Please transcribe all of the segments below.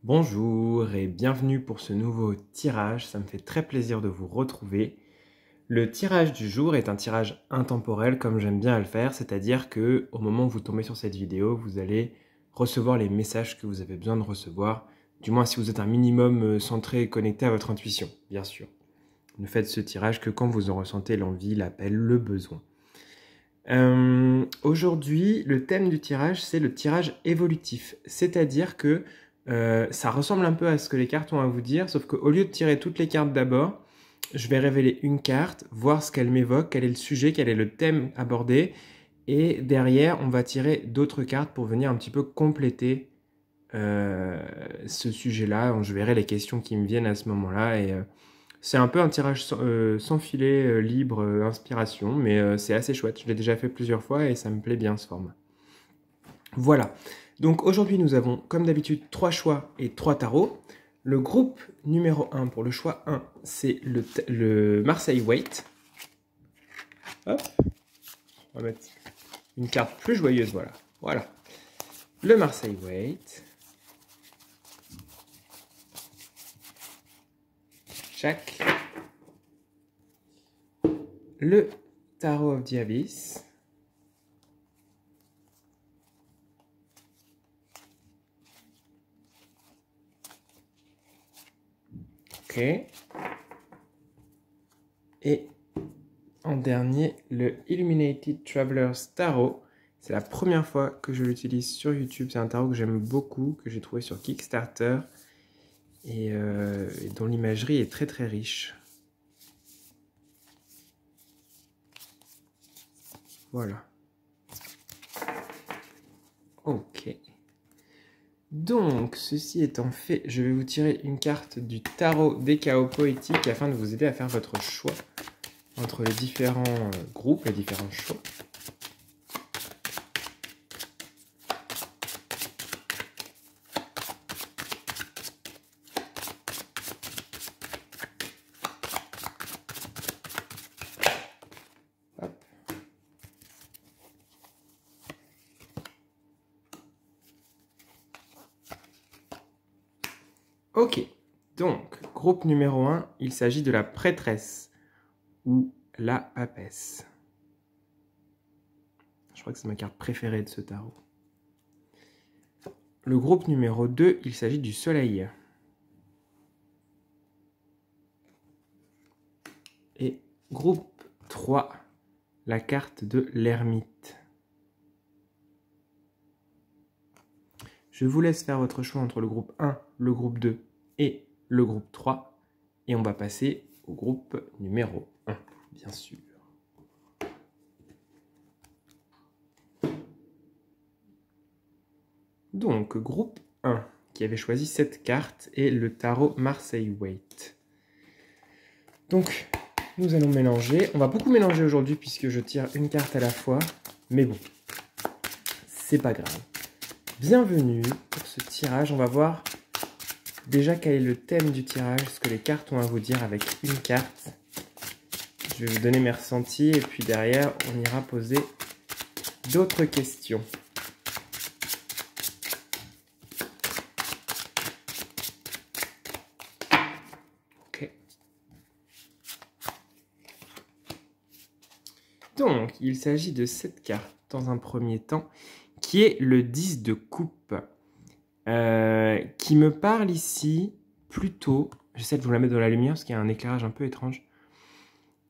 Bonjour et bienvenue pour ce nouveau tirage, ça me fait très plaisir de vous retrouver. Le tirage du jour est un tirage intemporel comme j'aime bien le faire, c'est-à-dire que au moment où vous tombez sur cette vidéo, vous allez recevoir les messages que vous avez besoin de recevoir, du moins si vous êtes un minimum centré et connecté à votre intuition, bien sûr. Ne faites ce tirage que quand vous en ressentez l'envie, l'appel, le besoin. Aujourd'hui, le thème du tirage, c'est le tirage évolutif, c'est-à-dire que ça ressemble un peu à ce que les cartes ont à vous dire, sauf qu'au lieu de tirer toutes les cartes d'abord, je vais révéler une carte, voir ce qu'elle m'évoque, quel est le sujet, quel est le thème abordé, et derrière, on va tirer d'autres cartes pour venir un petit peu compléter ce sujet-là. Je verrai les questions qui me viennent à ce moment-là, et c'est un peu un tirage sans filet, libre, inspiration, mais c'est assez chouette. Je l'ai déjà fait plusieurs fois et ça me plaît bien ce format. Voilà. Donc aujourd'hui, nous avons, comme d'habitude, 3 choix et 3 tarots. Le groupe numéro 1 pour le choix 1, c'est le Marseille Waite. Hop. On va mettre une carte plus joyeuse, voilà. Voilà. Le Marseille Waite. Chac. Le Tarot of the Abyss. Ok. Et en dernier, le Illuminated Traveler's Tarot. C'est la première fois que je l'utilise sur YouTube. C'est un tarot que j'aime beaucoup, que j'ai trouvé sur Kickstarter et dont l'imagerie est très très riche. Voilà. Ok. Donc, ceci étant fait, je vais vous tirer une carte du tarot des chaos poétiques afin de vous aider à faire votre choix entre les différents groupes, les différents choix. Hop. Ok, donc, groupe numéro 1, il s'agit de la prêtresse ou la papesse. Je crois que c'est ma carte préférée de ce tarot. Le groupe numéro 2, il s'agit du soleil. Et groupe 3, la carte de l'ermite. Je vous laisse faire votre choix entre le groupe 1, le groupe 2 et le groupe 3. Et on va passer au groupe numéro 1, bien sûr. Donc, groupe 1, qui avait choisi cette carte, est le tarot Marseille Waite. Donc, nous allons mélanger. On va beaucoup mélanger aujourd'hui puisque je tire une carte à la fois. Mais bon, c'est pas grave. Bienvenue pour ce tirage. On va voir déjà quel est le thème du tirage, ce que les cartes ont à vous dire avec une carte. Je vais vous donner mes ressentis et puis derrière, on ira poser d'autres questions. Ok. Donc, il s'agit de cette carte dans un premier temps, qui est le 10 de coupe, qui me parle ici plutôt, j'essaie de vous la mettre dans la lumière parce qu'il y a un éclairage un peu étrange,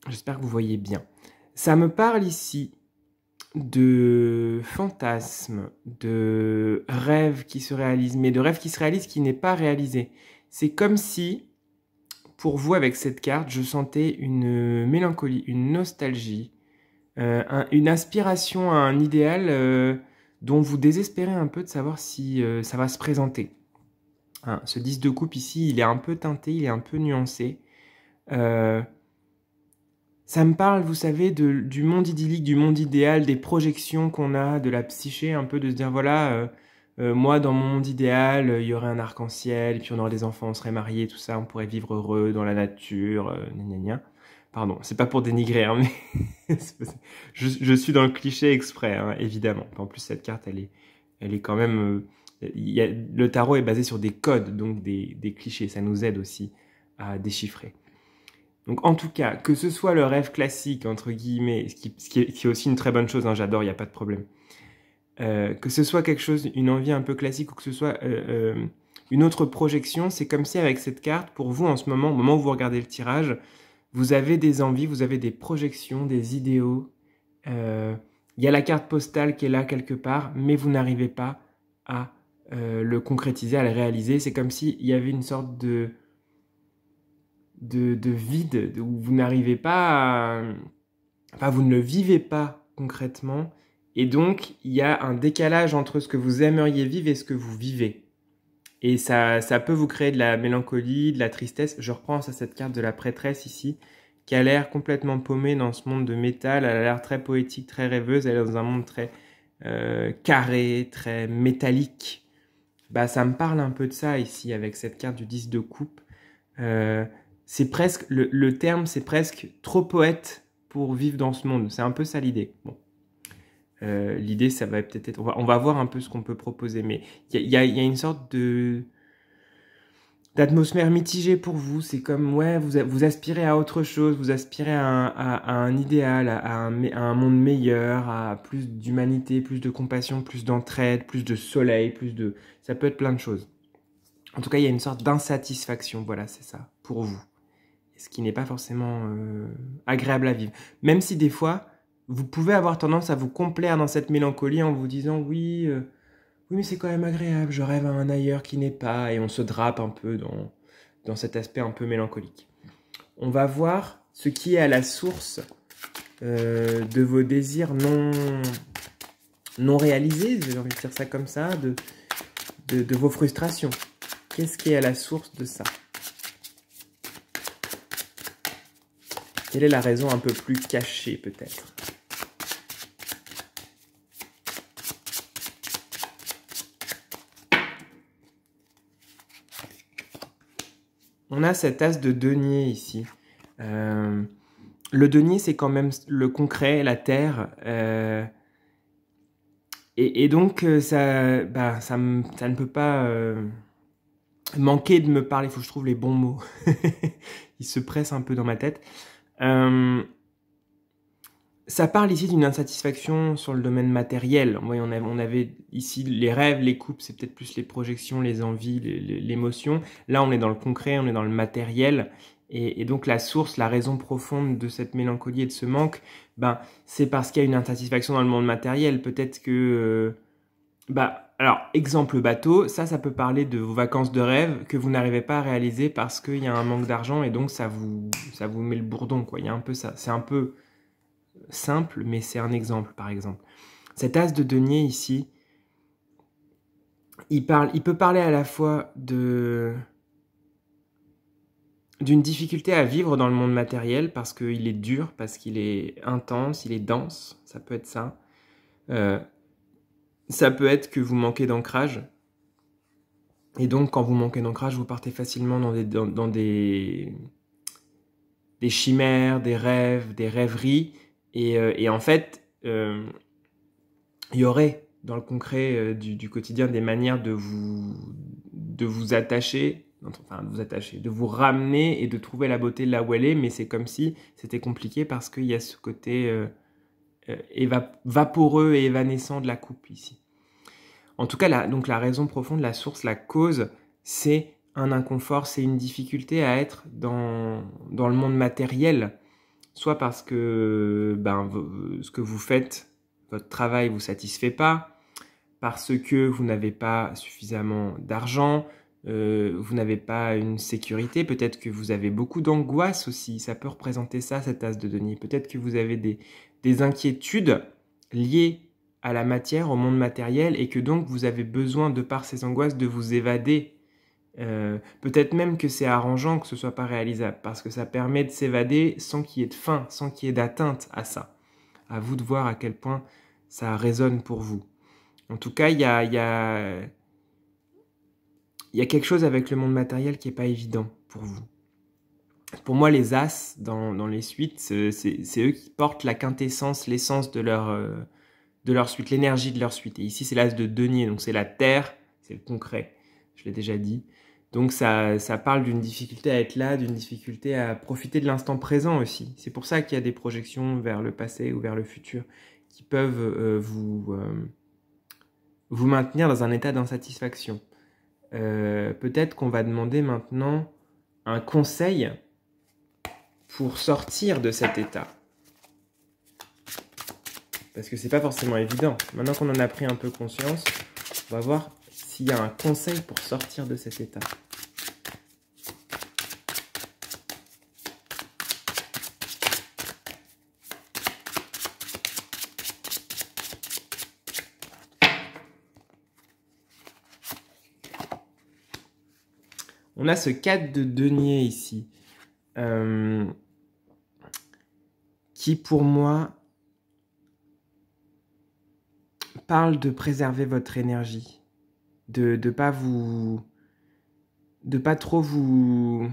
j'espère que vous voyez bien. Ça me parle ici de fantasmes, de rêves qui se réalisent, mais de rêves qui se réalisent qui n'est pas réalisé. C'est comme si, pour vous avec cette carte, je sentais une mélancolie, une nostalgie, une aspiration à un idéal dont vous désespérez un peu de savoir si ça va se présenter. Hein, ce 10 de coupe ici, il est un peu teinté, il est un peu nuancé. Ça me parle, vous savez, du monde idyllique, du monde idéal, des projections qu'on a, de la psyché, un peu de se dire, voilà, moi, dans mon monde idéal, il y aurait un arc-en-ciel, et puis on aurait des enfants, on serait mariés, tout ça, on pourrait vivre heureux dans la nature, gna gna gna. Pardon, c'est pas pour dénigrer, hein, mais je suis dans le cliché exprès, hein, évidemment. En plus, cette carte, elle est quand même Le tarot est basé sur des codes, donc des clichés. Ça nous aide aussi à déchiffrer. Donc en tout cas, que ce soit le rêve classique, entre guillemets, qui est aussi une très bonne chose, hein, j'adore, il n'y a pas de problème. Que ce soit quelque chose, une envie un peu classique, ou que ce soit une autre projection, c'est comme si avec cette carte, pour vous en ce moment, au moment où vous regardez le tirage, vous avez des envies, vous avez des projections, des idéaux. Il y a la carte postale qui est là quelque part, mais vous n'arrivez pas à le concrétiser, à le réaliser. C'est comme s'il y avait une sorte de vide où vous n'arrivez pas à... Enfin, vous ne le vivez pas concrètement. Et donc, il y a un décalage entre ce que vous aimeriez vivre et ce que vous vivez. Et ça peut vous créer de la mélancolie, de la tristesse. Je reprends cette carte de la prêtresse ici, qui a l'air complètement paumée dans ce monde de métal. Elle a l'air très poétique, très rêveuse. Elle est dans un monde très carré, très métallique. Bah, ça me parle un peu de ça ici, avec cette carte du 10 de coupe. C'est presque, le terme, c'est presque trop poète pour vivre dans ce monde. C'est un peu ça l'idée. Bon. L'idée, ça va peut-être être... On va voir un peu ce qu'on peut proposer, mais il y a une sorte d'atmosphère mitigée pour vous. C'est comme, ouais, vous aspirez à autre chose, vous aspirez à un idéal, à un monde meilleur, à plus d'humanité, plus de compassion, plus d'entraide, plus de soleil, ça peut être plein de choses. En tout cas, il y a une sorte d'insatisfaction, voilà, c'est ça, pour vous. Ce qui n'est pas forcément agréable à vivre. Même si des fois, vous pouvez avoir tendance à vous complaire dans cette mélancolie en vous disant oui, oui mais c'est quand même agréable, je rêve à un ailleurs qui n'est pas, et on se drape un peu dans cet aspect un peu mélancolique. On va voir ce qui est à la source de vos désirs non réalisés, j'ai envie de dire ça comme ça, de vos frustrations. Qu'est-ce qui est à la source de ça ? Quelle est la raison un peu plus cachée, peut-être? On a cet as de denier ici. Le denier, c'est quand même le concret, la terre. Et donc, ça ne peut pas manquer de me parler. Il faut que je trouve les bons mots. Il se presse un peu dans ma tête. Ça parle ici d'une insatisfaction sur le domaine matériel. On avait ici les rêves, les coupes, c'est peut-être plus les projections, les envies, l'émotion. Là, on est dans le concret, on est dans le matériel. Et donc, la source, la raison profonde de cette mélancolie et de ce manque, c'est parce qu'il y a une insatisfaction dans le monde matériel. Peut-être que... alors, exemple bateau, ça peut parler de vos vacances de rêve que vous n'arrivez pas à réaliser parce qu'il y a un manque d'argent et donc ça vous met le bourdon, quoi. Il y a un peu ça. C'est un peu simple, mais c'est un exemple, par exemple. Cet as de denier ici, il peut parler à la fois d'une difficulté à vivre dans le monde matériel parce qu'il est dur, parce qu'il est intense, il est dense, ça peut être ça. Ça peut être que vous manquez d'ancrage. Et donc, quand vous manquez d'ancrage, vous partez facilement dans des chimères, des rêves, des rêveries. Et en fait, il y aurait dans le concret du quotidien des manières de vous attacher, de vous ramener et de trouver la beauté là où elle est, mais c'est comme si c'était compliqué parce qu'il y a ce côté vaporeux et évanescent de la coupe ici. En tout cas, donc la raison profonde, la source, la cause, c'est un inconfort, c'est une difficulté à être dans le monde matériel, soit parce que ce que vous faites, votre travail ne vous satisfait pas, parce que vous n'avez pas suffisamment d'argent, vous n'avez pas une sécurité, peut-être que vous avez beaucoup d'angoisse aussi, ça peut représenter ça, cet as de denier. Peut-être que vous avez des inquiétudes liées à la matière, au monde matériel, et que donc vous avez besoin, de par ces angoisses, de vous évader. Peut-être même que c'est arrangeant que ce soit pas réalisable, parce que ça permet de s'évader sans qu'il y ait de fin, sans qu'il y ait d'atteinte à ça. À vous de voir à quel point ça résonne pour vous. En tout cas, il y a quelque chose avec le monde matériel qui n'est pas évident pour vous. Pour moi, les as, dans les suites, c'est eux qui portent la quintessence, l'essence de leur suite, l'énergie de leur suite. Et ici, c'est l'as de denier, donc c'est la terre, c'est le concret, je l'ai déjà dit. Donc ça parle d'une difficulté à être là, d'une difficulté à profiter de l'instant présent aussi. C'est pour ça qu'il y a des projections vers le passé ou vers le futur qui peuvent vous maintenir dans un état d'insatisfaction. Peut-être qu'on va demander maintenant un conseil pour sortir de cet état. Parce que c'est pas forcément évident. Maintenant qu'on en a pris un peu conscience, on va voir s'il y a un conseil pour sortir de cet état. On a ce 4 de denier ici, qui pour moi parle de préserver votre énergie, de pas trop vous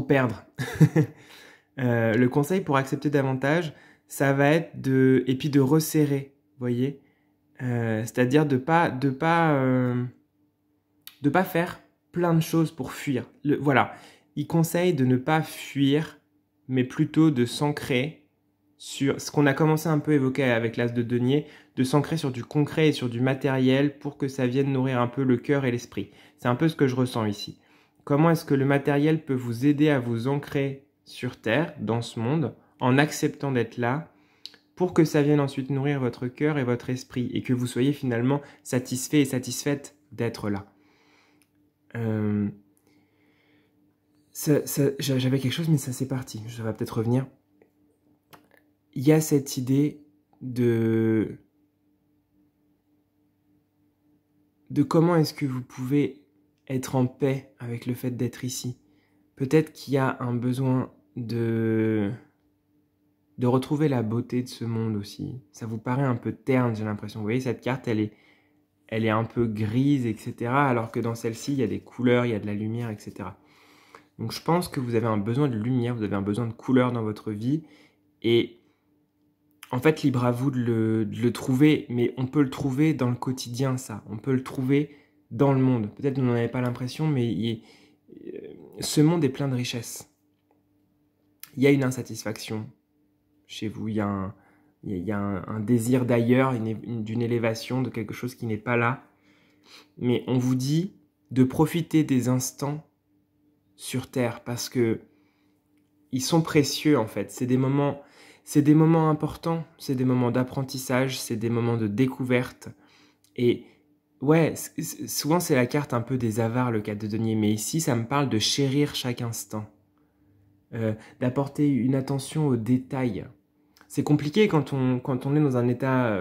perdre. Le conseil pour accepter davantage, ça va être et puis de resserrer, vous voyez, c'est-à-dire de pas faire plein de choses pour fuir. Voilà, il conseille de ne pas fuir, mais plutôt de s'ancrer sur ce qu'on a commencé un peu à évoquer avec l'as de denier, de s'ancrer sur du concret et sur du matériel pour que ça vienne nourrir un peu le cœur et l'esprit. C'est un peu ce que je ressens ici. Comment est-ce que le matériel peut vous aider à vous ancrer sur Terre, dans ce monde, en acceptant d'être là, pour que ça vienne ensuite nourrir votre cœur et votre esprit, et que vous soyez finalement satisfait et satisfaite d'être là. J'avais quelque chose, mais ça c'est parti. Je vais peut-être revenir. Il y a cette idée de comment est-ce que vous pouvez être en paix avec le fait d'être ici. Peut-être qu'il y a un besoin de retrouver la beauté de ce monde aussi. Ça vous paraît un peu terne, j'ai l'impression. Vous voyez, cette carte, elle est un peu grise, etc. Alors que dans celle-ci, il y a des couleurs, il y a de la lumière, etc. Donc je pense que vous avez un besoin de lumière, vous avez un besoin de couleur dans votre vie. Et en fait, libre à vous de le trouver. Mais on peut le trouver dans le quotidien, ça. On peut le trouver dans le monde. Peut-être que vous n'en avez pas l'impression, mais ce monde est plein de richesses. Il y a une insatisfaction chez vous. Il y a un désir d'ailleurs, d'une élévation, de quelque chose qui n'est pas là. Mais on vous dit de profiter des instants sur Terre parce que ils sont précieux en fait. C'est des moments importants, c'est des moments d'apprentissage, c'est des moments de découverte. Et ouais, souvent c'est la carte un peu des avares, le 4 de denier, mais ici ça me parle de chérir chaque instant, d'apporter une attention aux détails. C'est compliqué quand on est dans un état,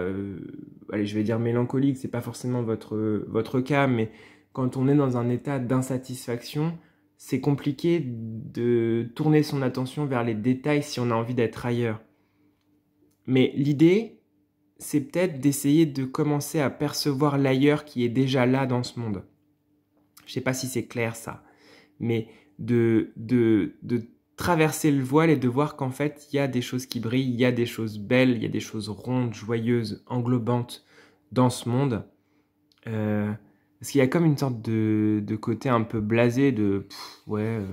allez, je vais dire mélancolique, c'est pas forcément votre cas, mais quand on est dans un état d'insatisfaction, c'est compliqué de tourner son attention vers les détails si on a envie d'être ailleurs. Mais l'idée, c'est peut-être d'essayer de commencer à percevoir l'ailleurs qui est déjà là dans ce monde. Je sais pas si c'est clair ça, mais de traverser le voile et de voir qu'en fait, il y a des choses qui brillent, il y a des choses belles, il y a des choses rondes, joyeuses, englobantes dans ce monde. Parce qu'il y a comme une sorte de côté un peu blasé de ouais,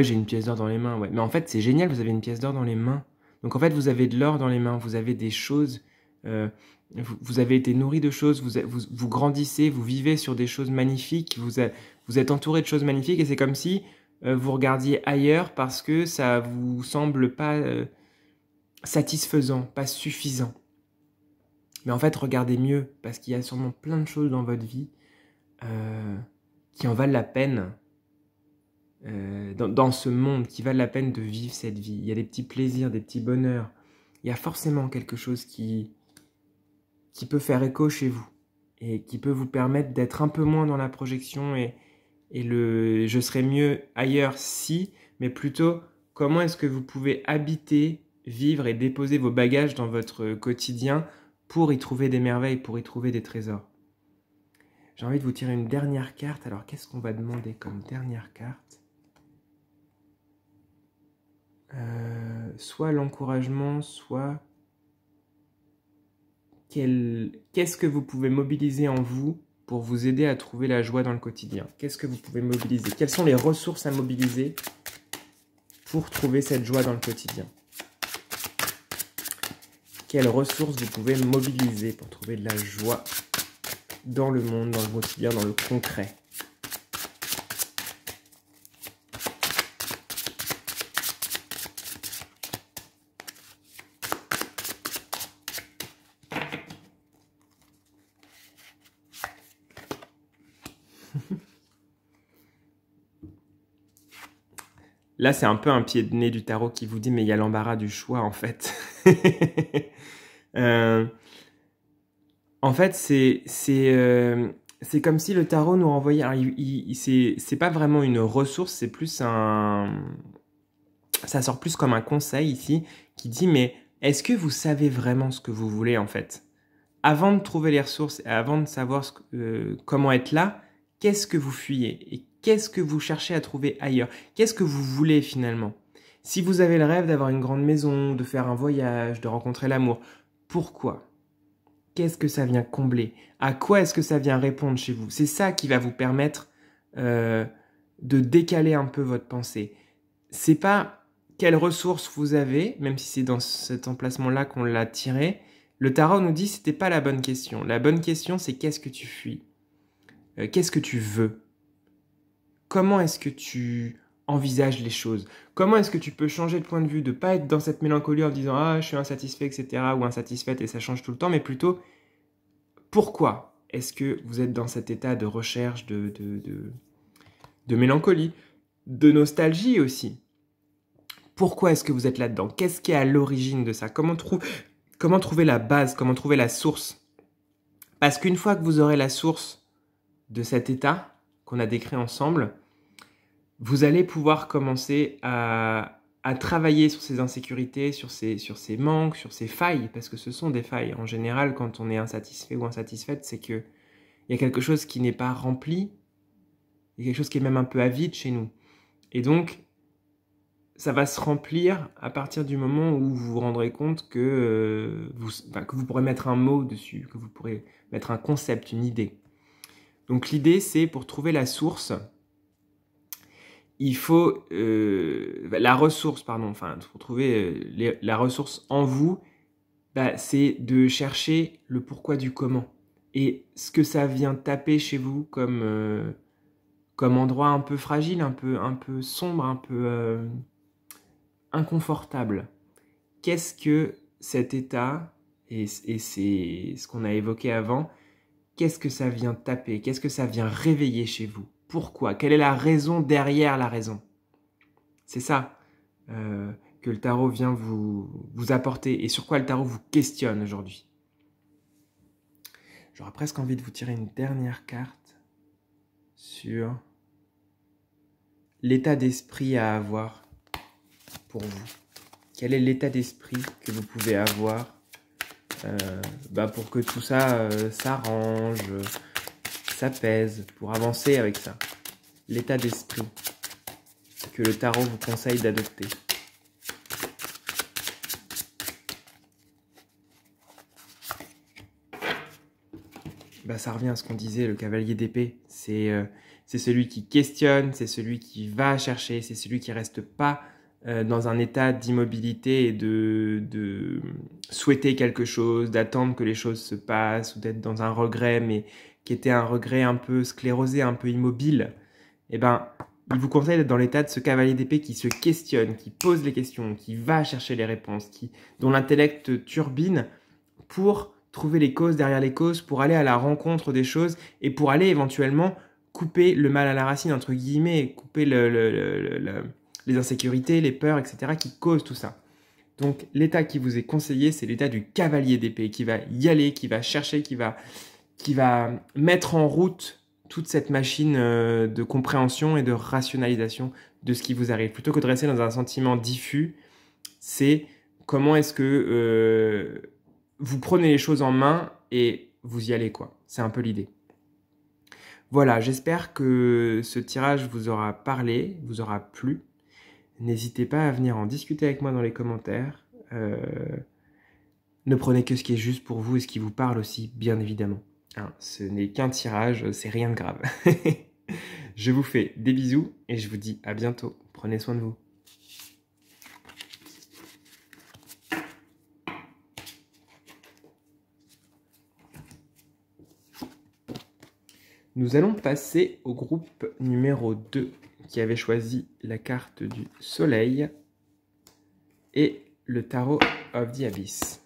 j'ai une pièce d'or dans les mains, ouais. Mais en fait, c'est génial, vous avez une pièce d'or dans les mains. Donc en fait, vous avez de l'or dans les mains, vous avez des choses, vous avez été nourri de choses, vous grandissez, vous vivez sur des choses magnifiques, vous êtes entouré de choses magnifiques et c'est comme si vous regardiez ailleurs parce que ça vous semble pas satisfaisant, pas suffisant. Mais en fait, regardez mieux parce qu'il y a sûrement plein de choses dans votre vie qui en valent la peine. Dans ce monde qui valent la peine de vivre cette vie. Il y a des petits plaisirs, des petits bonheurs. Il y a forcément quelque chose qui peut faire écho chez vous et qui peut vous permettre d'être un peu moins dans la projection et je serais mieux ailleurs si, mais plutôt comment est-ce que vous pouvez habiter, vivre et déposer vos bagages dans votre quotidien pour y trouver des merveilles, pour y trouver des trésors. J'ai envie de vous tirer une dernière carte. Alors qu'est-ce qu'on va demander comme dernière carte ? Soit l'encouragement, soit qu'est-ce que vous pouvez mobiliser en vous pour vous aider à trouver la joie dans le quotidien? Qu'est-ce que vous pouvez mobiliser? Quelles sont les ressources à mobiliser pour trouver cette joie dans le quotidien? Quelles ressources vous pouvez mobiliser pour trouver de la joie dans le monde, dans le quotidien, dans le concret? Là, c'est un peu un pied de nez du tarot qui vous dit, mais il y a l'embarras du choix, en fait. En fait, c'est comme si le tarot nous renvoyait... C'est pas vraiment une ressource, c'est plus un... Ça sort plus comme un conseil ici, qui dit, mais est-ce que vous savez vraiment ce que vous voulez, en fait? Avant de trouver les ressources, et avant de savoir comment être là, qu'est-ce que vous fuyez? Et qu'est-ce que vous cherchez à trouver ailleurs? Qu'est-ce que vous voulez finalement? Si vous avez le rêve d'avoir une grande maison, de faire un voyage, de rencontrer l'amour, pourquoi? Qu'est-ce que ça vient combler? À quoi est-ce que ça vient répondre chez vous? C'est ça qui va vous permettre de décaler un peu votre pensée. C'est pas quelles ressources vous avez, même si c'est dans cet emplacement-là qu'on l'a tiré. Le tarot nous dit que c'était pas la bonne question. La bonne question, c'est qu'est-ce que tu fuis? Qu'est-ce que tu veux? Comment est-ce que tu envisages les choses? Comment est-ce que tu peux changer de point de vue, de ne pas être dans cette mélancolie en disant « Ah, je suis insatisfait, etc. » ou « insatisfaite » et ça change tout le temps, mais plutôt pourquoi est-ce que vous êtes dans cet état de recherche, de mélancolie, de nostalgie aussi? Pourquoi est-ce que vous êtes là-dedans? Qu'est-ce qui est à l'origine de ça? Comment trouver la base? Comment trouver la source? Parce qu'une fois que vous aurez la source de cet état qu'on a décrit ensemble, vous allez pouvoir commencer à travailler sur ces insécurités, sur ces manques, sur ces failles, parce que ce sont des failles. En général, quand on est insatisfait ou insatisfaite, c'est qu'il y a quelque chose qui n'est pas rempli, il y a quelque chose qui est même un peu avide chez nous. Et donc, ça va se remplir à partir du moment où vous vous rendrez compte que vous pourrez mettre un mot dessus, que vous pourrez mettre un concept, une idée. Donc l'idée, c'est pour trouver la source, il faut la ressource, pardon, enfin pour trouver la ressource en vous, c'est de chercher le pourquoi du comment. Et ce que ça vient taper chez vous comme endroit un peu fragile, un peu sombre, un peu inconfortable. Qu'est-ce que cet état, et c'est ce qu'on a évoqué avant, qu'est-ce que ça vient taper? Qu'est-ce que ça vient réveiller chez vous? Pourquoi? Quelle est la raison derrière la raison? C'est ça que le tarot vient vous apporter et sur quoi le tarot vous questionne aujourd'hui. J'aurais presque envie de vous tirer une dernière carte sur l'état d'esprit à avoir pour vous. Quel est l'état d'esprit que vous pouvez avoir pour que tout ça s'arrange, s'apaise, pour avancer avec ça? L'état d'esprit que le tarot vous conseille d'adopter. Ça revient à ce qu'on disait, le cavalier d'épée. C'est celui qui questionne, c'est celui qui va chercher, c'est celui qui ne reste pas dans un état d'immobilité et de souhaiter quelque chose, d'attendre que les choses se passent, ou d'être dans un regret, mais qui était un regret un peu sclérosé, un peu immobile. Il vous conseille d'être dans l'état de ce cavalier d'épée qui se questionne, qui pose les questions, qui va chercher les réponses, dont l'intellect turbine pour trouver les causes derrière les causes, pour aller à la rencontre des choses et pour aller éventuellement couper le mal à la racine, entre guillemets, couper les insécurités, les peurs, etc. qui causent tout ça. Donc l'état qui vous est conseillé, c'est l'état du cavalier d'épée, qui va y aller, qui va chercher, qui va mettre en route toute cette machine de compréhension et de rationalisation de ce qui vous arrive. Plutôt que de rester dans un sentiment diffus, c'est comment est-ce que vous prenez les choses en main et vous y allez, quoi. C'est un peu l'idée. Voilà, j'espère que ce tirage vous aura parlé, vous aura plu. N'hésitez pas à venir en discuter avec moi dans les commentaires. Ne prenez que ce qui est juste pour vous et ce qui vous parle aussi, bien évidemment. Hein, ce n'est qu'un tirage, c'est rien de grave. Je vous fais des bisous et je vous dis à bientôt. Prenez soin de vous. Nous allons passer au groupe numéro 2 qui avait choisi la carte du soleil et le tarot of the Abyss.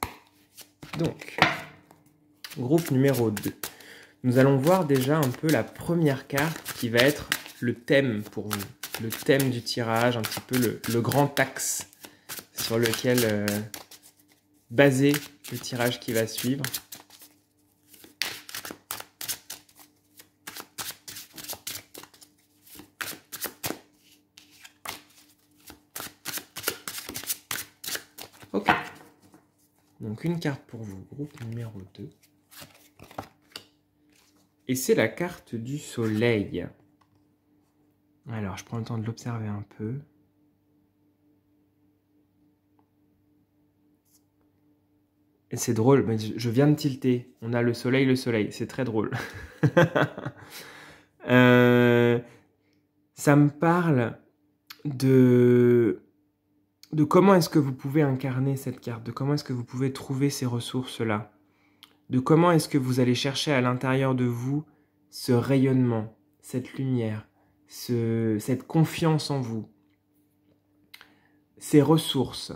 Donc, groupe numéro 2. Nous allons voir déjà un peu la première carte qui va être le thème pour vous. Le thème du tirage, un petit peu le grand axe sur lequel baser le tirage qui va suivre. Ok. Donc une carte pour vous, groupe numéro 2. Et c'est la carte du soleil. Alors, je prends le temps de l'observer un peu. Et c'est drôle, mais je viens de tilter. On a le soleil. C'est très drôle. Ça me parle de comment est-ce que vous pouvez incarner cette carte, de comment est-ce que vous pouvez trouver ces ressources-là, de comment est-ce que vous allez chercher à l'intérieur de vous ce rayonnement, cette lumière, cette confiance en vous, ces ressources.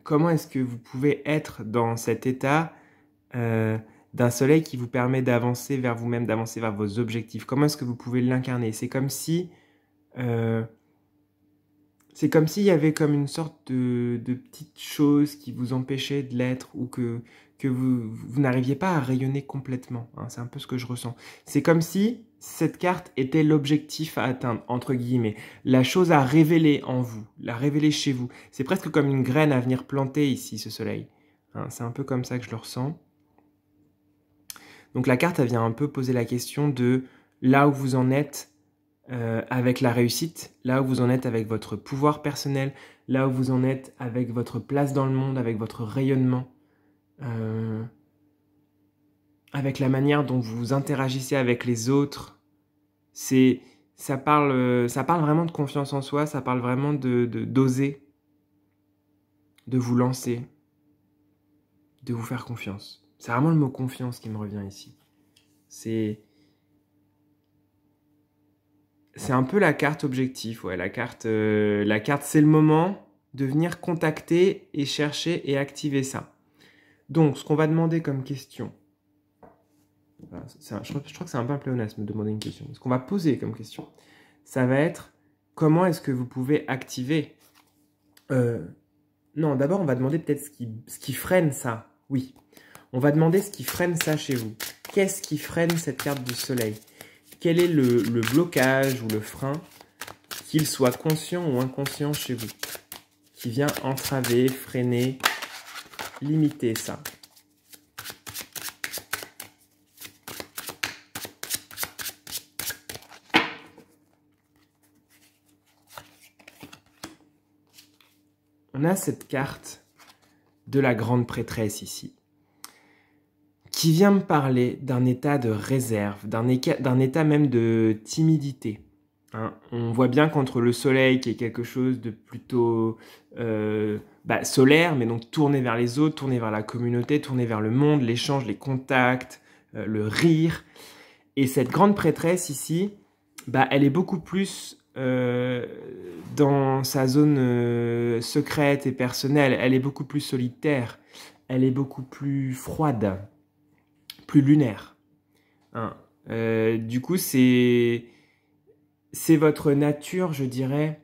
Comment est-ce que vous pouvez être dans cet état d'un soleil qui vous permet d'avancer vers vous-même, d'avancer vers vos objectifs? Comment est-ce que vous pouvez l'incarner? C'est comme si il y avait comme une sorte de petite chose qui vous empêchait de l'être ou que vous n'arriviez pas à rayonner complètement. Hein, c'est un peu ce que je ressens. C'est comme si cette carte était l'objectif à atteindre, entre guillemets. La chose à révéler en vous, la révéler chez vous. C'est presque comme une graine à venir planter ici, ce soleil. Hein, c'est un peu comme ça que je le ressens. Donc la carte, elle vient un peu poser la question de là où vous en êtes avec la réussite, là où vous en êtes avec votre pouvoir personnel, là où vous en êtes avec votre place dans le monde, avec votre rayonnement, avec la manière dont vous interagissez avec les autres. Ça parle vraiment de confiance en soi, ça parle vraiment d'oser, de vous lancer, de vous faire confiance. C'est vraiment le mot confiance qui me revient ici. C'est un peu la carte objectif, ouais. La carte c'est le moment de venir contacter et chercher et activer ça. Donc, ce qu'on va demander comme question, je crois que c'est un peu un pléonasme de demander une question. Ce qu'on va poser comme question, ça va être comment est-ce que vous pouvez activer... Non, d'abord, on va demander peut-être ce qui freine ça. Oui, on va demander ce qui freine ça chez vous. Qu'est-ce qui freine cette carte du soleil? Quel est le blocage ou le frein, qu'il soit conscient ou inconscient chez vous, qui vient entraver, freiner, limiter ça? On a cette carte de la grande prêtresse ici, qui vient me parler d'un état de réserve, d'un état même de timidité. Hein, on voit bien qu'entre le soleil, qui est quelque chose de plutôt solaire, mais donc tourné vers les autres, tourné vers la communauté, tourné vers le monde, l'échange, les contacts, le rire. Et cette grande prêtresse ici, elle est beaucoup plus dans sa zone secrète et personnelle. Elle est beaucoup plus solitaire. Elle est beaucoup plus froide, plus lunaire. Hein. Du coup, c'est votre nature, je dirais,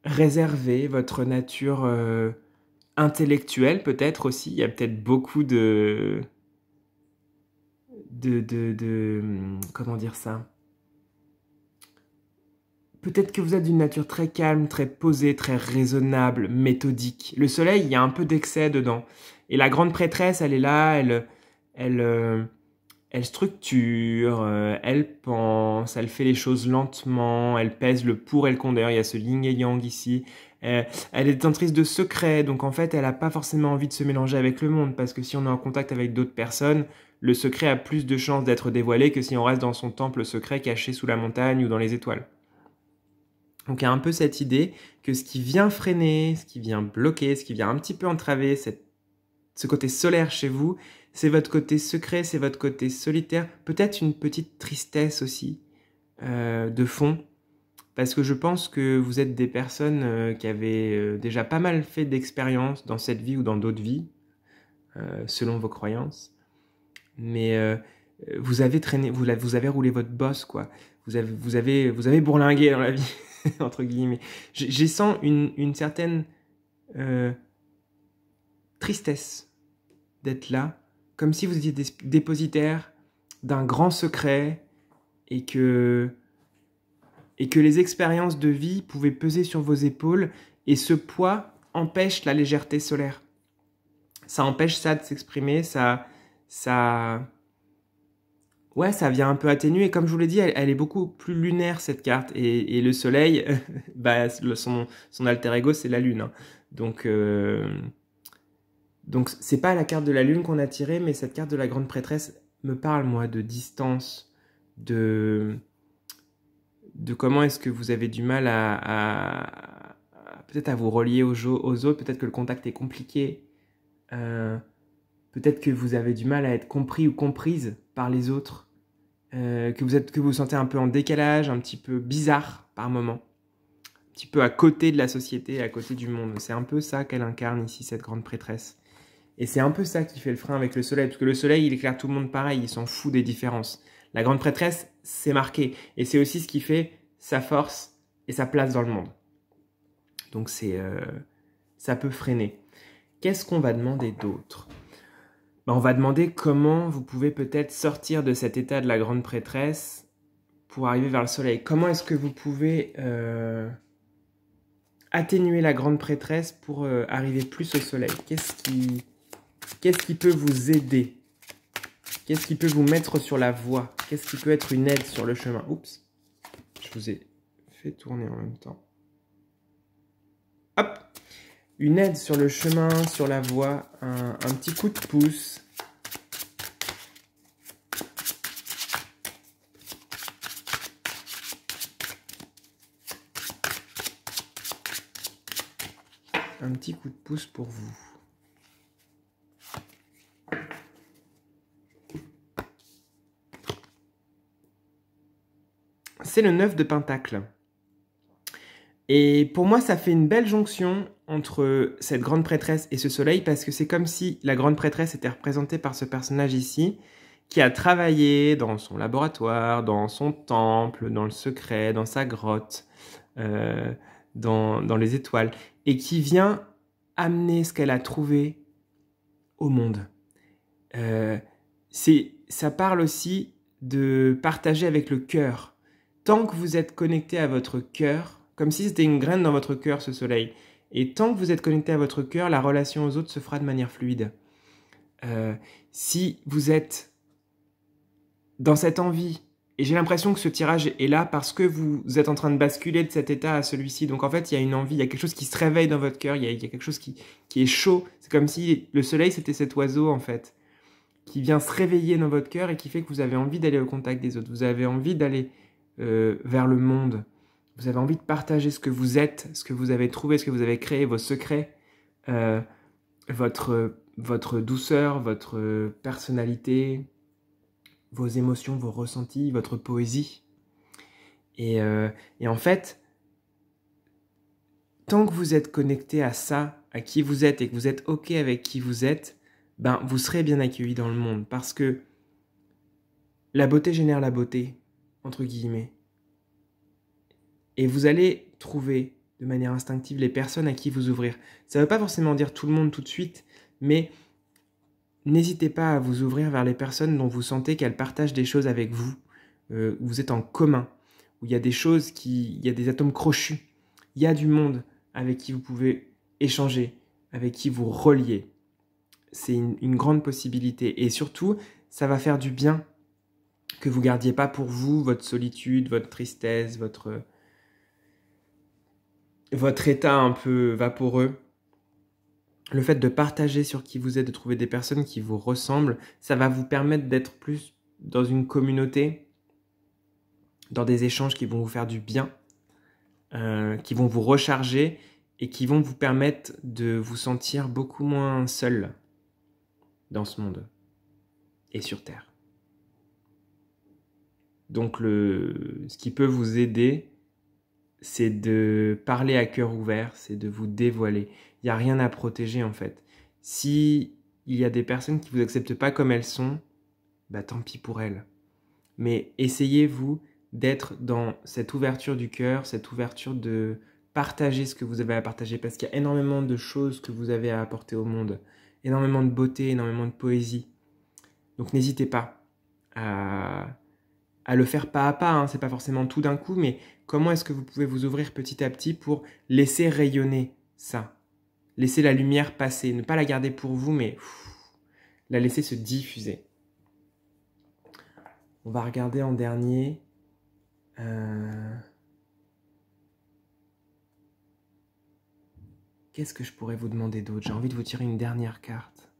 réservée, votre nature intellectuelle peut-être aussi. Il y a peut-être beaucoup comment dire ça? Peut-être que vous êtes d'une nature très calme, très posée, très raisonnable, méthodique. Le soleil, il y a un peu d'excès dedans. Et la grande prêtresse, elle est là, elle elle structure, elle pense, elle fait les choses lentement, elle pèse le pour et le contre. D'ailleurs, il y a ce yin et yang ici. Elle est détentrice de secrets, donc en fait, elle n'a pas forcément envie de se mélanger avec le monde, parce que si on est en contact avec d'autres personnes, le secret a plus de chances d'être dévoilé que si on reste dans son temple secret caché sous la montagne ou dans les étoiles. Donc il y a un peu cette idée que ce qui vient freiner, ce qui vient bloquer, ce qui vient un petit peu entraver ce côté solaire chez vous, c'est votre côté secret, c'est votre côté solitaire, peut-être une petite tristesse aussi de fond, parce que je pense que vous êtes des personnes qui avaient déjà pas mal fait d'expériences dans cette vie ou dans d'autres vies, selon vos croyances, mais vous avez traîné, vous avez roulé votre bosse, quoi. Vous avez bourlingué dans la vie, entre guillemets. J'ai sens une certaine tristesse d'être là, comme si vous étiez dépositaire d'un grand secret et que les expériences de vie pouvaient peser sur vos épaules et ce poids empêche la légèreté solaire. Ça empêche ça de s'exprimer, ça vient un peu atténuer. Comme je vous l'ai dit, elle est beaucoup plus lunaire cette carte et le soleil, bah, son alter ego c'est la lune. Hein. Donc c'est pas la carte de la lune qu'on a tirée, mais cette carte de la grande prêtresse me parle, moi, de distance, de comment est-ce que vous avez du mal peut-être à vous relier aux autres, peut-être que le contact est compliqué, peut-être que vous avez du mal à être compris ou comprise par les autres, que vous vous sentez un peu en décalage, un petit peu bizarre par moment, un petit peu à côté de la société, à côté du monde. C'est un peu ça qu'elle incarne ici, cette grande prêtresse. Et c'est un peu ça qui fait le frein avec le soleil, parce que le soleil, il éclaire tout le monde pareil, il s'en fout des différences. La grande prêtresse, c'est marqué, et c'est aussi ce qui fait sa force et sa place dans le monde. Donc ça peut freiner. Qu'est-ce qu'on va demander d'autre ? On va demander comment vous pouvez peut-être sortir de cet état de la grande prêtresse pour arriver vers le soleil. Comment est-ce que vous pouvez atténuer la grande prêtresse pour arriver plus au soleil ? Qu'est-ce qui peut vous aider ? Qu'est-ce qui peut vous mettre sur la voie ? Qu'est-ce qui peut être une aide sur le chemin ? Oups, je vous ai fait tourner en même temps. Hop ! Une aide sur le chemin, sur la voie, un petit coup de pouce. Un petit coup de pouce pour vous. C'est le 9 de Pentacle. Et pour moi, ça fait une belle jonction entre cette grande prêtresse et ce soleil, parce que c'est comme si la grande prêtresse était représentée par ce personnage ici, qui a travaillé dans son laboratoire, dans son temple, dans le secret, dans sa grotte, dans les étoiles, et qui vient amener ce qu'elle a trouvé au monde. Ça parle aussi de partager avec le cœur. Tant que vous êtes connecté à votre cœur, comme si c'était une graine dans votre cœur, ce soleil, et tant que vous êtes connecté à votre cœur, la relation aux autres se fera de manière fluide. Si vous êtes dans cette envie, et j'ai l'impression que ce tirage est là parce que vous êtes en train de basculer de cet état à celui-ci, donc en fait il y a une envie, il y a quelque chose qui se réveille dans votre cœur, il y a quelque chose qui est chaud, c'est comme si le soleil c'était cet oiseau en fait, qui vient se réveiller dans votre cœur et qui fait que vous avez envie d'aller au contact des autres, vous avez envie d'aller vers le monde. Vous avez envie de partager ce que vous êtes, ce que vous avez trouvé, ce que vous avez créé, vos secrets, votre douceur, votre personnalité, vos émotions, vos ressentis, votre poésie. Et en fait, tant que vous êtes connecté à ça, à qui vous êtes et que vous êtes OK avec qui vous êtes, ben, vous serez bien accueilli dans le monde. Parce que la beauté génère la beauté, entre guillemets. Et vous allez trouver de manière instinctive les personnes à qui vous ouvrir. Ça ne veut pas forcément dire tout le monde tout de suite, mais n'hésitez pas à vous ouvrir vers les personnes dont vous sentez qu'elles partagent des choses avec vous, où vous êtes en commun, où il y a des choses il y a des atomes crochus. Il y a du monde avec qui vous pouvez échanger, avec qui vous relier. C'est une grande possibilité. Et surtout, ça va faire du bien que vous gardiez pas pour vous votre solitude, votre tristesse, votre état un peu vaporeux. Le fait de partager sur qui vous êtes, de trouver des personnes qui vous ressemblent, ça va vous permettre d'être plus dans une communauté, dans des échanges qui vont vous faire du bien, qui vont vous recharger et qui vont vous permettre de vous sentir beaucoup moins seul dans ce monde et sur Terre. Donc ce qui peut vous aider, c'est de parler à cœur ouvert, c'est de vous dévoiler. Il n'y a rien à protéger en fait. Si il y a des personnes qui ne vous acceptent pas comme elles sont, bah tant pis pour elles. Mais essayez-vous d'être dans cette ouverture du cœur, cette ouverture de partager ce que vous avez à partager, parce qu'il y a énormément de choses que vous avez à apporter au monde, énormément de beauté, énormément de poésie. Donc n'hésitez pas à le faire pas à pas, hein. C'est pas forcément tout d'un coup, mais comment est-ce que vous pouvez vous ouvrir petit à petit pour laisser rayonner ça, laisser la lumière passer, ne pas la garder pour vous, mais la laisser se diffuser. On va regarder en dernier. Qu'est-ce que je pourrais vous demander d'autre? J'ai envie de vous tirer une dernière carte.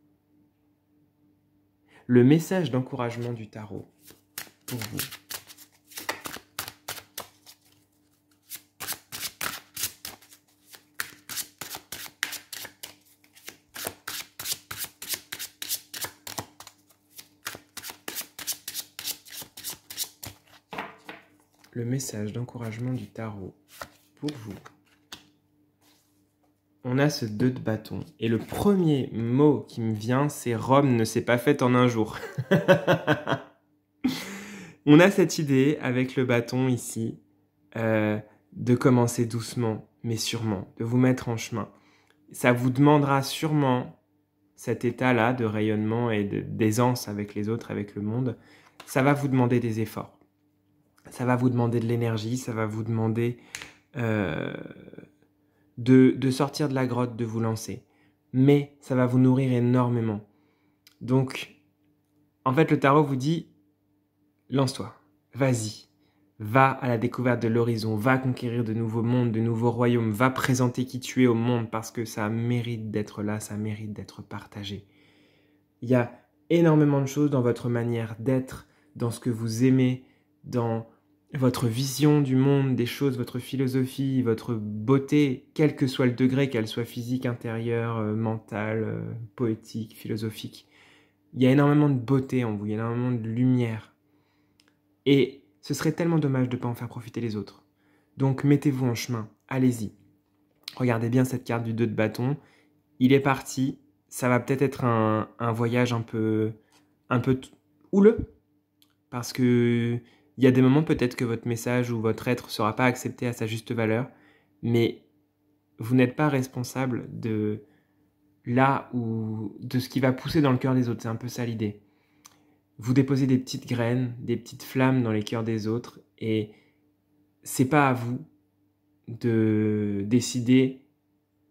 Le message d'encouragement du tarot pour vous. Le message d'encouragement du tarot pour vous. On a ce 2 de bâton. Et le premier mot qui me vient, c'est Rome ne s'est pas faite en un jour. On a cette idée avec le bâton ici de commencer doucement, mais sûrement, de vous mettre en chemin. Ça vous demandera sûrement cet état-là de rayonnement et d'aisance avec les autres, avec le monde. Ça va vous demander des efforts. Ça va vous demander de l'énergie, ça va vous demander de sortir de la grotte, de vous lancer. Mais ça va vous nourrir énormément. Donc, en fait, le tarot vous dit, lance-toi, vas-y, va à la découverte de l'horizon, va conquérir de nouveaux mondes, de nouveaux royaumes, va présenter qui tu es au monde parce que ça mérite d'être là, ça mérite d'être partagé. Il y a énormément de choses dans votre manière d'être, dans ce que vous aimez, dans votre vision du monde, des choses, votre philosophie, votre beauté, quel que soit le degré, qu'elle soit physique, intérieure, mentale, poétique, philosophique. Il y a énormément de beauté en vous, il y a énormément de lumière. Et ce serait tellement dommage de ne pas en faire profiter les autres. Donc mettez-vous en chemin, allez-y. Regardez bien cette carte du 2 de bâton. Il est parti, ça va peut-être être un voyage un peu houleux. Parce que il y a des moments peut-être que votre message ou votre être ne sera pas accepté à sa juste valeur, mais vous n'êtes pas responsable de ce qui va pousser dans le cœur des autres. C'est un peu ça l'idée. Vous déposez des petites graines, des petites flammes dans les cœurs des autres, et c'est pas à vous de décider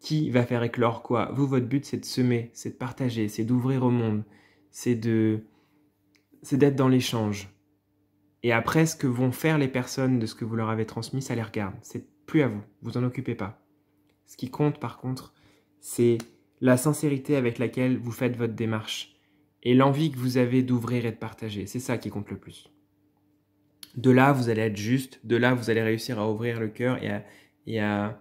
qui va faire éclore quoi. Vous, votre but, c'est de semer, c'est de partager, c'est d'ouvrir au monde, c'est d'être dans l'échange. Et après, ce que vont faire les personnes de ce que vous leur avez transmis, ça les regarde. C'est plus à vous, vous en occupez pas. Ce qui compte, par contre, c'est la sincérité avec laquelle vous faites votre démarche et l'envie que vous avez d'ouvrir et de partager. C'est ça qui compte le plus. De là, vous allez être juste. De là, vous allez réussir à ouvrir le cœur et à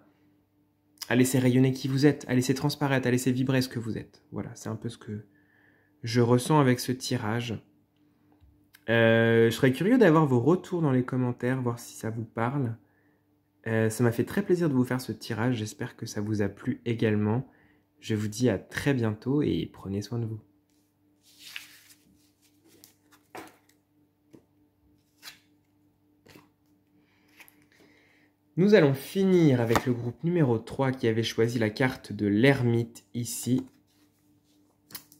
laisser rayonner qui vous êtes, à laisser transparaître, à laisser vibrer ce que vous êtes. Voilà, c'est un peu ce que je ressens avec ce tirage. Je serais curieux d'avoir vos retours dans les commentaires, voir si ça vous parle. Ça m'a fait très plaisir de vous faire ce tirage. J'espère que ça vous a plu également. Je vous dis à très bientôt et prenez soin de vous. Nous allons finir avec le groupe numéro 3 qui avait choisi la carte de l'ermite ici.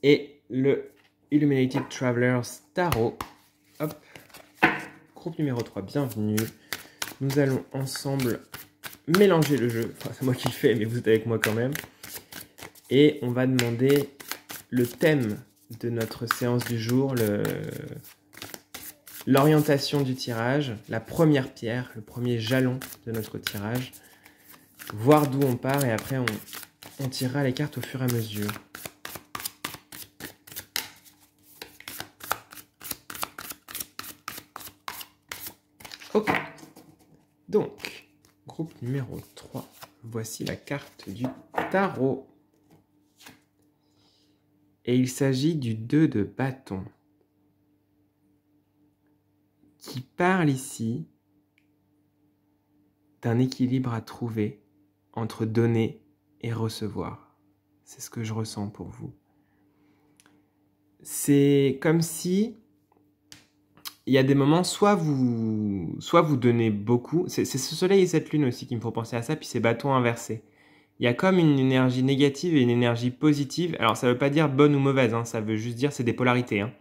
Et le Illuminated Travelers Tarot. Hop. Groupe numéro 3, bienvenue. Nous allons ensemble mélanger le jeu. Enfin, c'est moi qui le fais, mais vous êtes avec moi quand même. Et on va demander le thème de notre séance du jour, l'orientation du tirage, la première pierre, le premier jalon de notre tirage, voir d'où on part et après on tirera les cartes au fur et à mesure. Ok, donc, groupe numéro 3, voici la carte du tarot. Et il s'agit du 2 de bâton, qui parle ici d'un équilibre à trouver entre donner et recevoir. C'est ce que je ressens pour vous. C'est comme si il y a des moments, soit vous donnez beaucoup, c'est ce soleil et cette lune aussi qui me font penser à ça, puis ces bâtons inversés. Il y a comme une énergie négative et une énergie positive. Alors ça ne veut pas dire bonne ou mauvaise, hein, ça veut juste dire c'est des polarités. Hein.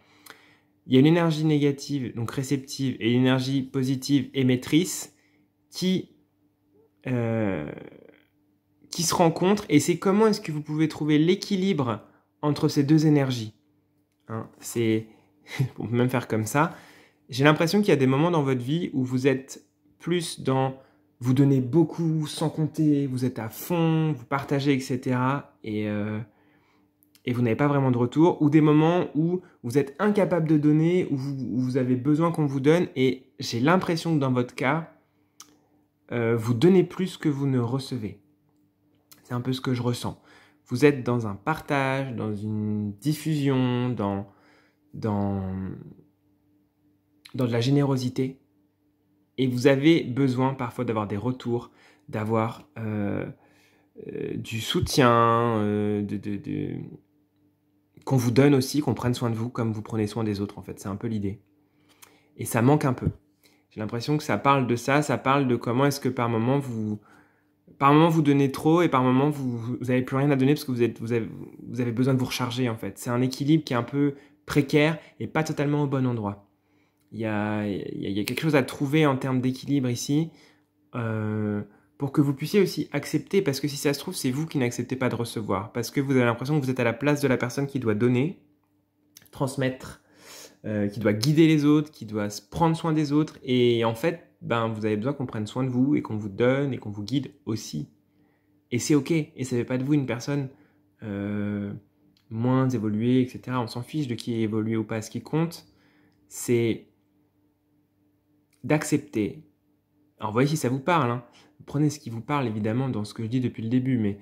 Il y a une énergie négative, donc réceptive, et une énergie positive émettrice qui se rencontrent. Et c'est comment est-ce que vous pouvez trouver l'équilibre entre ces deux énergies. Hein, on peut même faire comme ça. J'ai l'impression qu'il y a des moments dans votre vie où vous êtes plus dans... Vous donnez beaucoup sans compter, vous êtes à fond, vous partagez, etc. Et vous n'avez pas vraiment de retour. Ou des moments où vous êtes incapable de donner, où vous avez besoin qu'on vous donne. Et j'ai l'impression que dans votre cas, vous donnez plus que vous ne recevez. C'est un peu ce que je ressens. Vous êtes dans un partage, dans une diffusion, dans de la générosité. Et vous avez besoin parfois d'avoir des retours, d'avoir du soutien, qu'on vous donne aussi, qu'on prenne soin de vous comme vous prenez soin des autres, en fait. C'est un peu l'idée. Et ça manque un peu. J'ai l'impression que ça parle de ça parle de comment est-ce que par moment vous donnez trop et par moment vous n'avez plus rien à donner parce que vous avez besoin de vous recharger, en fait. C'est un équilibre qui est un peu précaire et pas totalement au bon endroit. Il y a quelque chose à trouver en termes d'équilibre ici pour que vous puissiez aussi accepter, parce que si ça se trouve, c'est vous qui n'acceptez pas de recevoir, parce que vous avez l'impression que vous êtes à la place de la personne qui doit donner, transmettre, qui doit guider les autres, qui doit prendre soin des autres, et en fait, vous avez besoin qu'on prenne soin de vous et qu'on vous donne et qu'on vous guide aussi. Et c'est ok, et ça ne fait pas de vous une personne moins évoluée, etc. On s'en fiche de qui est évolué ou pas. Ce qui compte, c'est d'accepter. Alors voyez si ça vous parle, hein. Prenez ce qui vous parle évidemment dans ce que je dis depuis le début, mais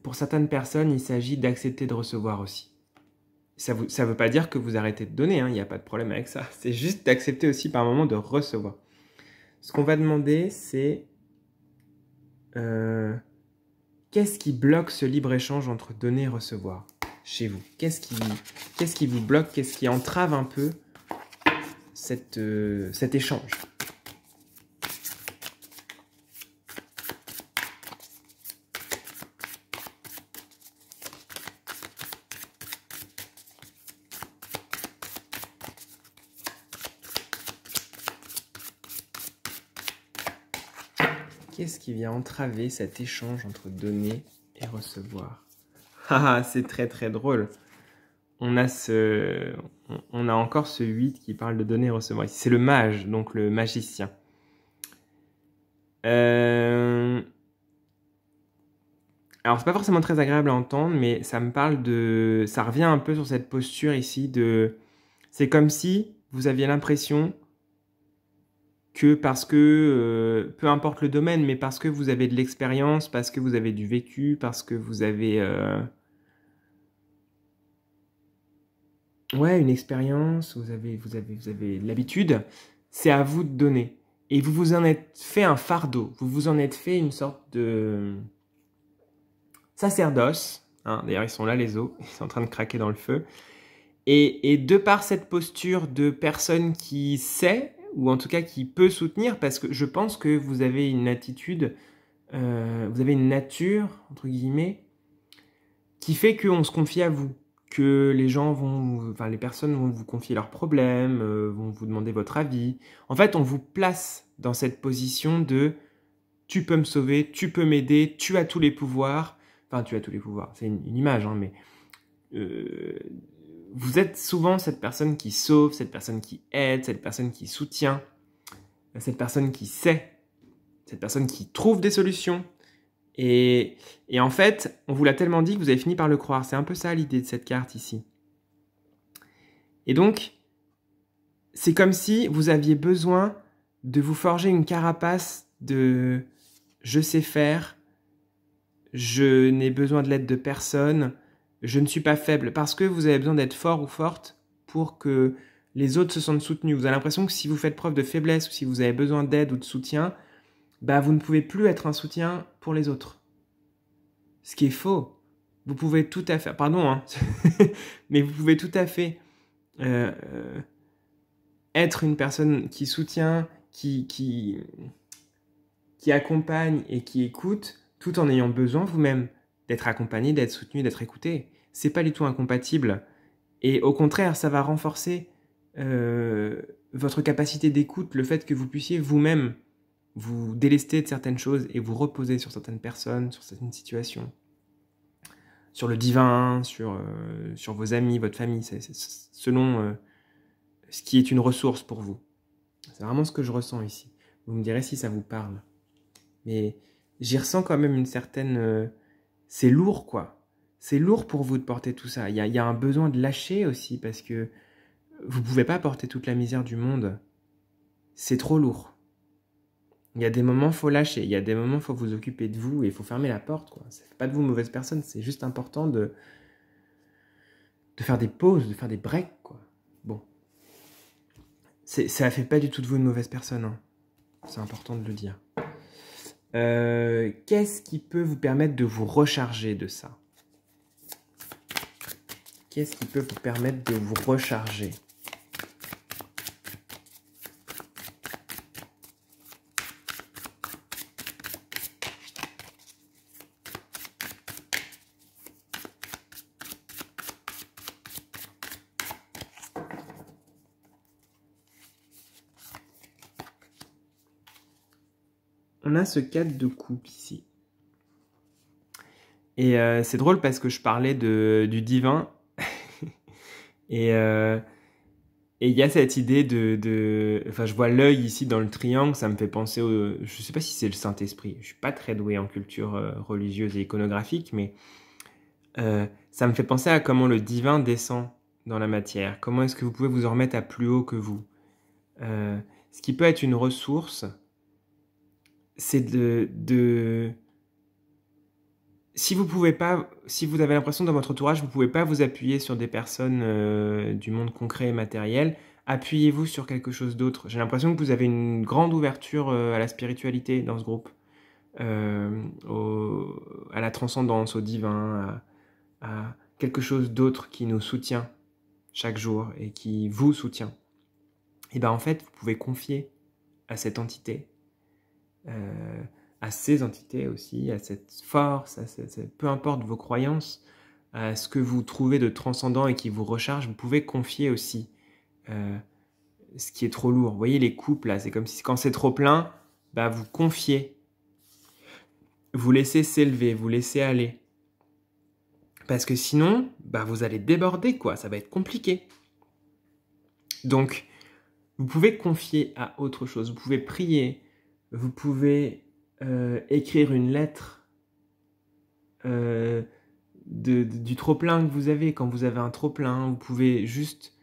pour certaines personnes, il s'agit d'accepter de recevoir aussi. Ça veut pas dire que vous arrêtez de donner, hein, il n'y a pas de problème avec ça. C'est juste d'accepter aussi par moment de recevoir. Ce qu'on va demander, c'est qu'est-ce qui bloque ce libre-échange entre donner et recevoir chez vous? Qu'est-ce qui vous bloque? Qu'est-ce qui entrave un peu cet échange? Qu'est-ce qui vient entraver cet échange entre donner et recevoir? Ah, c'est très très drôle. On a encore ce 8 qui parle de donner et recevoir. C'est le mage, donc le magicien. Alors, c'est pas forcément très agréable à entendre, mais ça me parle de... Ça revient un peu sur cette posture ici de... C'est comme si vous aviez l'impression que parce que, peu importe le domaine, mais parce que vous avez de l'expérience, parce que vous avez du vécu, parce que vous avez une expérience, vous avez de l'habitude, c'est à vous de donner. Et vous vous en êtes fait un fardeau, vous vous en êtes fait une sorte de sacerdoce. Hein, d'ailleurs, ils sont là, les os, ils sont en train de craquer dans le feu. Et de par cette posture de personne qui sait, ou en tout cas qui peut soutenir, parce que je pense que vous avez une attitude, vous avez une nature, entre guillemets, qui fait qu'on se confie à vous, que les les personnes vont vous confier leurs problèmes, vont vous demander votre avis. En fait, on vous place dans cette position de « tu peux me sauver, tu peux m'aider, tu as tous les pouvoirs ». Enfin, tu as tous les pouvoirs, c'est une image, hein, mais... vous êtes souvent cette personne qui sauve, cette personne qui aide, cette personne qui soutient, cette personne qui sait, cette personne qui trouve des solutions. Et en fait, on vous l'a tellement dit que vous avez fini par le croire. C'est un peu ça l'idée de cette carte ici. Et donc, c'est comme si vous aviez besoin de vous forger une carapace de « je sais faire », je n'ai besoin de l'aide de personne, je ne suis pas faible, parce que vous avez besoin d'être fort ou forte pour que les autres se sentent soutenus. Vous avez l'impression que si vous faites preuve de faiblesse ou si vous avez besoin d'aide ou de soutien, bah vous ne pouvez plus être un soutien pour les autres. Ce qui est faux. Vous pouvez tout à fait, pardon, hein, mais vous pouvez tout à fait être une personne qui soutient, qui accompagne et qui écoute, tout en ayant besoin vous-même d'être accompagné, d'être soutenu, d'être écouté. C'est pas du tout incompatible. Et au contraire, ça va renforcer votre capacité d'écoute, le fait que vous puissiez vous-même vous délester de certaines choses et vous reposer sur certaines personnes, sur certaines situations, sur le divin, sur vos amis, votre famille, c'est selon ce qui est une ressource pour vous. C'est vraiment ce que je ressens ici. Vous me direz si ça vous parle. Mais j'y ressens quand même une certaine... c'est lourd, quoi. C'est lourd pour vous de porter tout ça. Il y a un besoin de lâcher aussi, parce que vous ne pouvez pas porter toute la misère du monde. C'est trop lourd. Il y a des moments, il faut lâcher. Il y a des moments, il faut vous occuper de vous et il faut fermer la porte, quoi. Ça ne fait pas de vous mauvaise personne. C'est juste important de faire des pauses, de faire des breaks, quoi. Bon. Ça ne fait pas du tout de vous une mauvaise personne, hein. C'est important de le dire. Qu'est-ce qui peut vous permettre de vous recharger de ça? Qu'est-ce qui peut vous permettre de vous recharger? On a ce 4 de coupe ici. Et c'est drôle parce que je parlais du divin. Et il y a cette idée enfin, je vois l'œil ici dans le triangle, ça me fait penser au... Je ne sais pas si c'est le Saint-Esprit. Je ne suis pas très doué en culture religieuse et iconographique, mais ça me fait penser à comment le divin descend dans la matière. Comment est-ce que vous pouvez vous en remettre à plus haut que vous? Ce qui peut être une ressource, c'est si vous pouvez pas, si vous avez l'impression dans votre entourage, vous ne pouvez pas vous appuyer sur des personnes du monde concret et matériel, appuyez-vous sur quelque chose d'autre. J'ai l'impression que vous avez une grande ouverture à la spiritualité dans ce groupe, à la transcendance, au divin, à quelque chose d'autre qui nous soutient chaque jour et qui vous soutient. Et bien en fait, vous pouvez confier à cette entité, à ces entités aussi, à cette force, peu importe vos croyances, à ce que vous trouvez de transcendant et qui vous recharge, vous pouvez confier aussi ce qui est trop lourd. Vous voyez les coupes là, c'est comme si quand c'est trop plein, bah, vous confiez, vous laissez s'élever, vous laissez aller. Parce que sinon, bah, vous allez déborder, quoi, ça va être compliqué. Donc, vous pouvez confier à autre chose, vous pouvez prier, vous pouvez écrire une lettre du trop-plein que vous avez. Quand vous avez un trop-plein, vous pouvez juste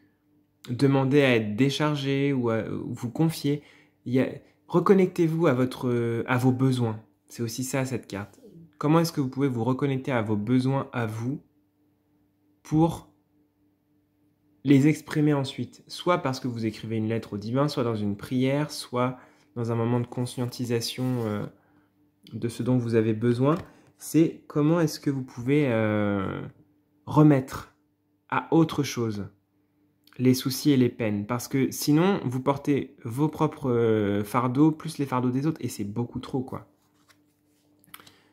demander à être déchargé ou vous confier. Reconnectez-vous à vos besoins. C'est aussi ça, cette carte. Comment est-ce que vous pouvez vous reconnecter à vos besoins à vous pour les exprimer ensuite, soit parce que vous écrivez une lettre au divin, soit dans une prière, soit dans un moment de conscientisation de ce dont vous avez besoin. C'est comment est-ce que vous pouvez remettre à autre chose les soucis et les peines. Parce que sinon, vous portez vos propres fardeaux plus les fardeaux des autres, et c'est beaucoup trop, quoi.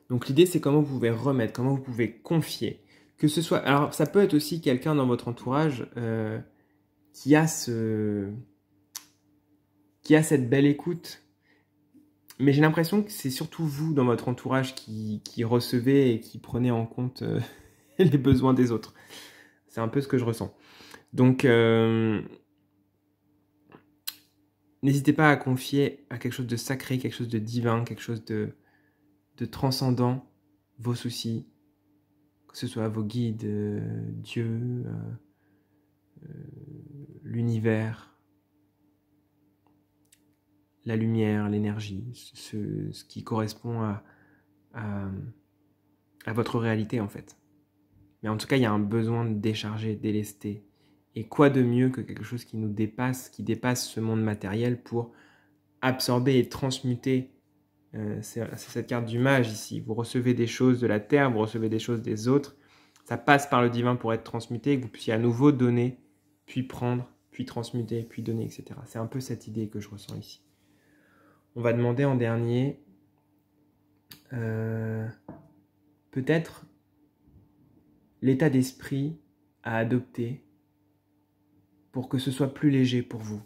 Donc l'idée, c'est comment vous pouvez remettre, comment vous pouvez confier. Que ce soit... Alors, ça peut être aussi quelqu'un dans votre entourage qui a cette belle écoute. Mais j'ai l'impression que c'est surtout vous, dans votre entourage, qui recevez et qui prenez en compte les besoins des autres. C'est un peu ce que je ressens. Donc, n'hésitez pas à confier à quelque chose de sacré, quelque chose de divin, quelque chose de transcendant vos soucis, que ce soit vos guides, Dieu, l'univers, la lumière, l'énergie, ce qui correspond à votre réalité en fait. Mais en tout cas, il y a un besoin de décharger, délester. Et quoi de mieux que quelque chose qui nous dépasse, qui dépasse ce monde matériel pour absorber et transmuter. C'est cette carte du mage ici. Vous recevez des choses de la terre, vous recevez des choses des autres. Ça passe par le divin pour être transmuté, et que vous puissiez à nouveau donner, puis prendre, puis transmuter, puis donner, etc. C'est un peu cette idée que je ressens ici. On va demander en dernier, peut-être l'état d'esprit à adopter pour que ce soit plus léger pour vous.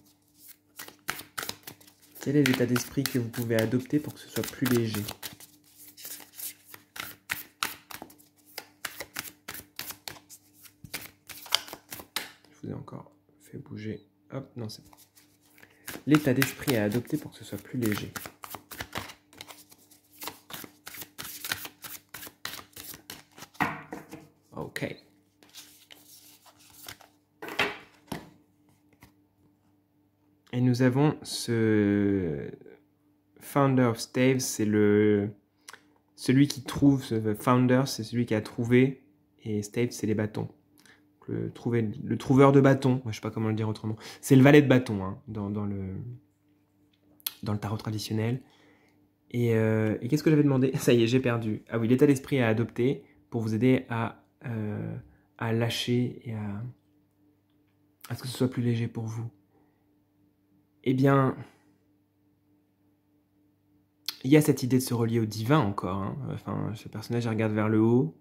Quel est l'état d'esprit que vous pouvez adopter pour que ce soit plus léger? Je vous ai encore fait bouger. Hop, non, c'est bon. L'état d'esprit à adopter pour que ce soit plus léger. Ok. Et nous avons ce Founder of Staves, c'est celui qui trouve, ce Founder, c'est celui qui a trouvé, et Staves, c'est les bâtons. Le trouveur de bâtons, je ne sais pas comment le dire autrement. C'est le valet de bâton hein, dans le tarot traditionnel. Et qu'est-ce que j'avais demandé? Ça y est, j'ai perdu. Ah oui, l'état d'esprit à adopter pour vous aider à lâcher et à ce que ce soit plus léger pour vous. Eh bien, il y a cette idée de se relier au divin encore. Hein. Enfin, ce personnage, il regarde vers le haut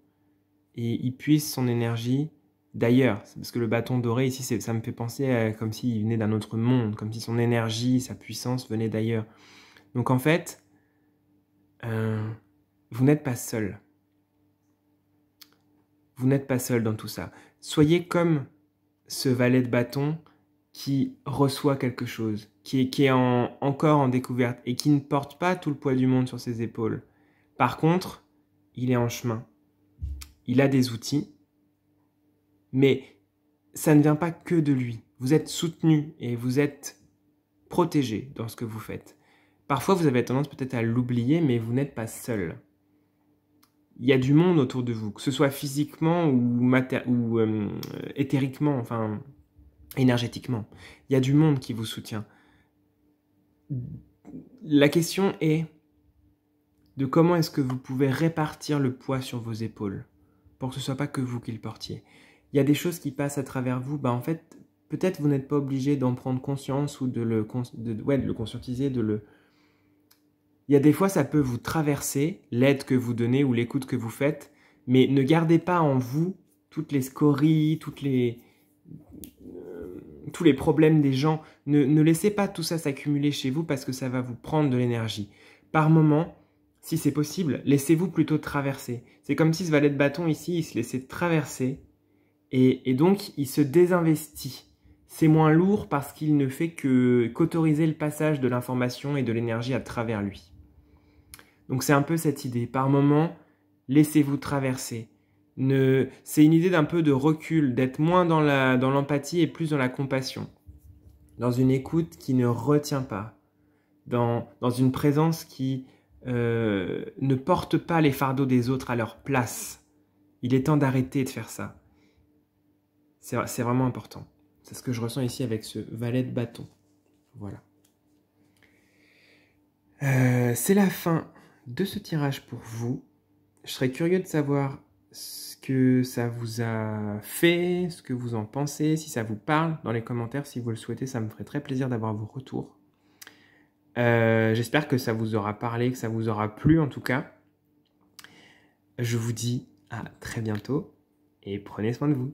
et il puise son énergie d'ailleurs. Parce que le bâton doré, ici, ça me fait penser comme s'il venait d'un autre monde, comme si son énergie, sa puissance venait d'ailleurs. Donc en fait, vous n'êtes pas seul. Vous n'êtes pas seul dans tout ça. Soyez comme ce valet de bâton qui reçoit quelque chose, qui est encore en découverte et qui ne porte pas tout le poids du monde sur ses épaules. Par contre, il est en chemin. Il a des outils, mais ça ne vient pas que de lui. Vous êtes soutenu et vous êtes protégé dans ce que vous faites. Parfois, vous avez tendance peut-être à l'oublier, mais vous n'êtes pas seul. Il y a du monde autour de vous, que ce soit physiquement ou éthériquement, enfin énergétiquement. Il y a du monde qui vous soutient. La question est de comment est-ce que vous pouvez répartir le poids sur vos épaules pour que ce ne soit pas que vous qui le portiez. Il y a des choses qui passent à travers vous, en fait, peut-être vous n'êtes pas obligé d'en prendre conscience ou de le conscientiser, Il y a des fois, ça peut vous traverser, l'aide que vous donnez ou l'écoute que vous faites, mais ne gardez pas en vous toutes les scories, tous les problèmes des gens. Ne laissez pas tout ça s'accumuler chez vous parce que ça va vous prendre de l'énergie. Par moment, si c'est possible, laissez-vous plutôt traverser. C'est comme si ce valet de bâton ici, il se laissait traverser et donc il se désinvestit. C'est moins lourd parce qu'il ne fait qu'autoriser le passage de l'information et de l'énergie à travers lui. Donc c'est un peu cette idée. Par moment, laissez-vous traverser. C'est une idée d'un peu de recul, d'être moins dans l'empathie et plus dans la compassion. Dans une écoute qui ne retient pas. Dans une présence qui ne porte pas les fardeaux des autres à leur place. Il est temps d'arrêter de faire ça. C'est vraiment important. C'est ce que je ressens ici avec ce valet de bâton. Voilà. C'est la fin de ce tirage pour vous. Je serais curieux de savoir ce que ça vous a fait, ce que vous en pensez, si ça vous parle dans les commentaires, si vous le souhaitez, ça me ferait très plaisir d'avoir vos retours. J'espère que ça vous aura parlé, que ça vous aura plu en tout cas. Je vous dis à très bientôt et prenez soin de vous.